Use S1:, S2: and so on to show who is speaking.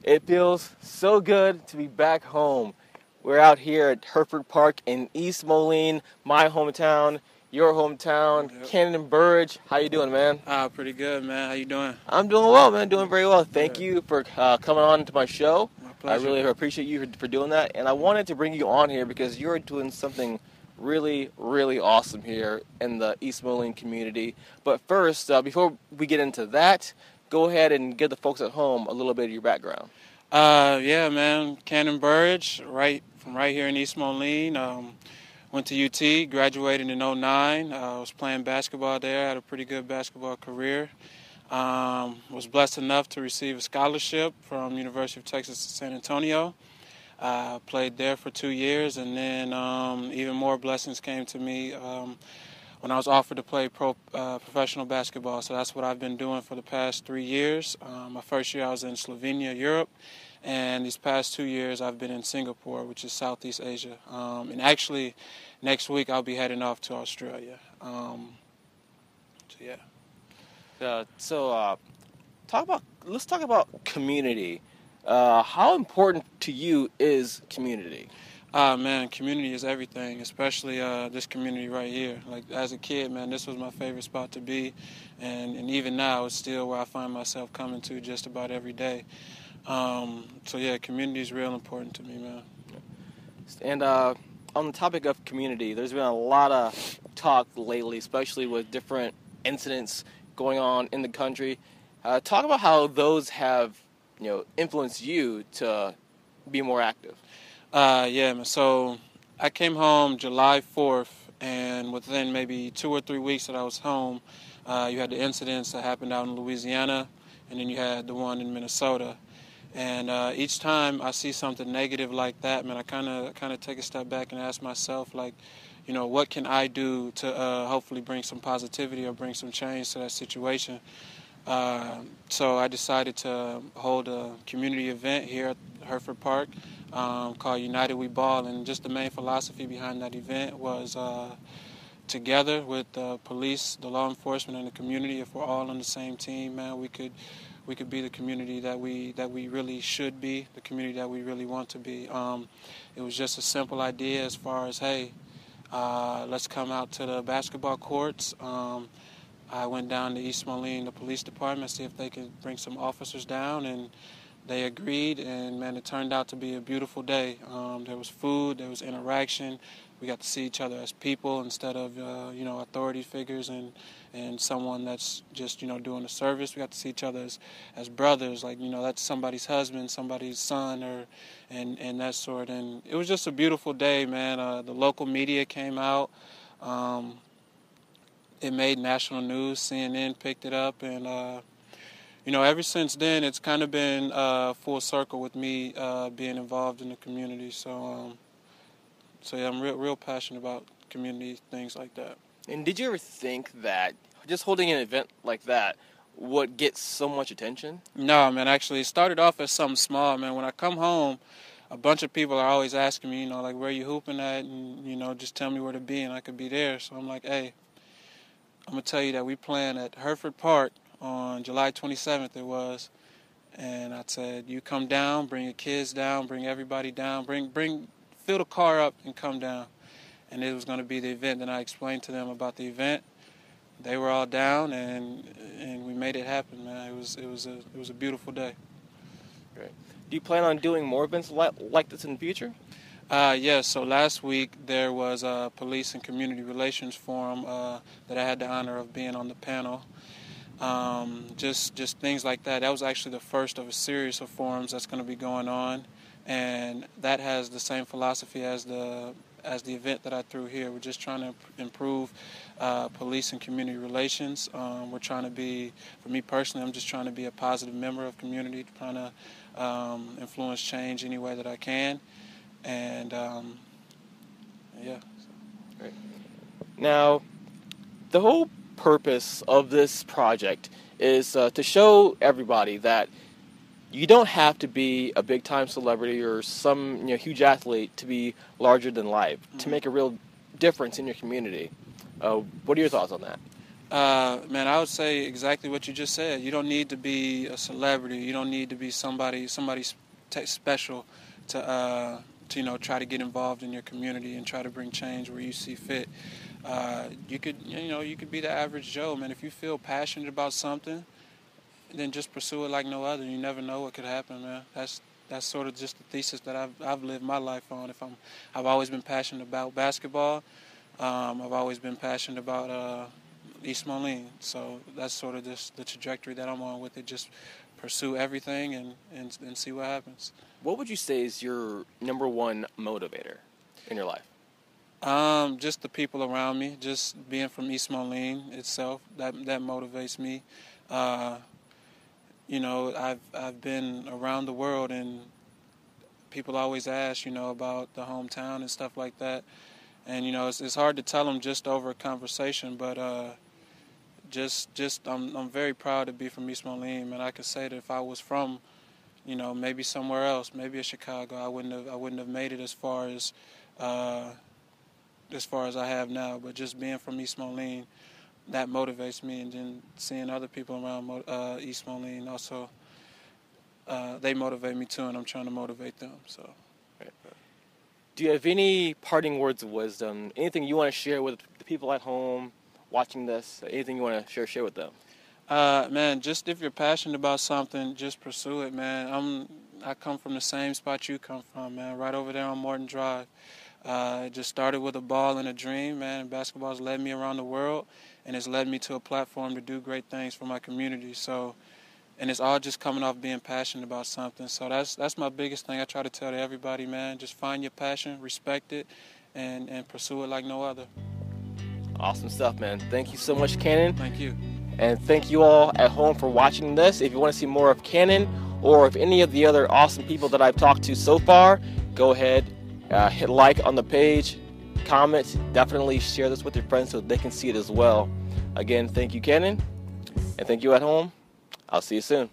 S1: It feels so good to be back home. We're out here at Hereford Park in East Moline, my hometown, your hometown,
S2: Yep.
S1: Kannon Burrage. How you doing, man?
S2: Pretty good, man. How you doing?
S1: I'm doing well, man. Doing very well. Thank
S2: Good.
S1: you for coming on to my show.
S2: My
S1: I
S2: pleasure.
S1: really appreciate you for doing that. And I wanted to bring you on here because you're doing something really, really awesome here in the East Moline community. But first, before we get into that, go ahead and give the folks at home a little bit of your background.
S2: Yeah, man. Kannon Burrage, from right here in East Moline. Went to UT, graduated in '09. Was playing basketball there. Had a pretty good basketball career. Was blessed enough to receive a scholarship from University of Texas San Antonio. Played there for 2 years, and then even more blessings came to me when I was offered to play professional basketball. So that's what I've been doing for the past 3 years. My first year I was in Slovenia, Europe, and these past 2 years I've been in Singapore, which is Southeast Asia. And actually, next week I'll be heading off to Australia. So yeah.
S1: Let's talk about community. How important to you is community?
S2: Man, community is everything, especially this community right here. Like, as a kid, man, this was my favorite spot to be, and even now, it's still where I find myself coming to just about every day. So yeah, community is real important to me, man.
S1: And on the topic of community, there's been a lot of talk lately, especially with different incidents going on in the country. Talk about how those have, influenced you to be more active.
S2: Yeah, man. So I came home July 4th, and within maybe 2 or 3 weeks that I was home, you had the incidents that happened out in Louisiana, and then you had the one in Minnesota. And each time I see something negative like that, man, I kind of take a step back and ask myself, like, what can I do to hopefully bring some positivity or bring some change to that situation? So I decided to hold a community event here at Hereford Park called United We Ball, and just the main philosophy behind that event was together with the police, the law enforcement, and the community. If we're all on the same team, man, we could be the community that we really should be, the community that we really want to be. It was just a simple idea as far as, hey, let's come out to the basketball courts. I went down to East Moline, the police department, see if they could bring some officers down, and they agreed, and man, it turned out to be a beautiful day. There was food, there was interaction. We got to see each other as people instead of, authority figures and someone that's just, doing a service. We got to see each other as brothers, like, that's somebody's husband, somebody's son, and that sort. And it was just a beautiful day, man. The local media came out. It made national news. CNN picked it up, and ever since then, it's kind of been full circle with me being involved in the community. So yeah, I'm real passionate about community things like that.
S1: And did you ever think that just holding an event like that would get so much attention?
S2: No, man. Actually, it started off as something small, man. When I come home, a bunch of people are always asking me, like, where you hooping at, and just tell me where to be, and I could be there. So I'm like, hey, I'm gonna tell you that we playing at Hereford Park on July 27th. It was, and I said, you come down, bring your kids down, bring everybody down, fill the car up and come down. And it was going to be the event. And I explained to them about the event. They were all down, and we made it happen, man. It was a beautiful day.
S1: Great. Do you plan on doing more events like this in the future?
S2: Yes. So last week there was a police and community relations forum that I had the honor of being on the panel. Just things like that. That was actually the first of a series of forums that's going to be going on, and that has the same philosophy as the event that I threw here. We're just trying to improve police and community relations. We're trying to be, for me personally, I'm just trying to be a positive member of community, trying to influence change any way that I can. And yeah.
S1: Great. Now, the whole purpose of this project is to show everybody that you don't have to be a big-time celebrity or some huge athlete to be larger than life, to make a real difference in your community. What are your thoughts on that?
S2: Man, I would say exactly what you just said. You don't need to be a celebrity. You don't need to be somebody special to try to get involved in your community and try to bring change where you see fit. You could be the average Joe, man. If you feel passionate about something, then just pursue it like no other. You never know what could happen, man. That's sort of just the thesis that I've lived my life on. I've always been passionate about basketball. I've always been passionate about East Moline. So that's sort of just the trajectory that I'm on with it. Just pursue everything and see what happens.
S1: What would you say is your number one motivator in your life?
S2: Just the people around me, just being from East Moline itself, that motivates me. I've been around the world, and people always ask, about the hometown and stuff like that. And, it's hard to tell them just over a conversation, but I'm very proud to be from East Moline, and I could say that if I was from, maybe somewhere else, maybe in Chicago, I wouldn't have made it as far as I have now. But just being from East Moline, that motivates me, and then seeing other people around East Moline also, they motivate me too, and I'm trying to motivate them. So.
S1: Do you have any parting words of wisdom? Anything you want to share with the people at home watching this? Anything you want to share with them?
S2: Man, just if you're passionate about something, just pursue it, man. I come from the same spot you come from, man, right over there on Morton Drive. It just started with a ball and a dream, man. Basketball has led me around the world, and it's led me to a platform to do great things for my community. So, and it's all just coming off being passionate about something. So that's my biggest thing I try to tell to everybody, man. Just find your passion, respect it, and pursue it like no other.
S1: Awesome stuff, man. Thank you so much, Kannon.
S2: Thank you.
S1: And thank you all at home for watching this. If you want to see more of Kannon or of any of the other awesome people that I've talked to so far, go ahead, hit like on the page, comment, definitely share this with your friends so they can see it as well. Again, thank you, Kannon, and thank you at home. I'll see you soon.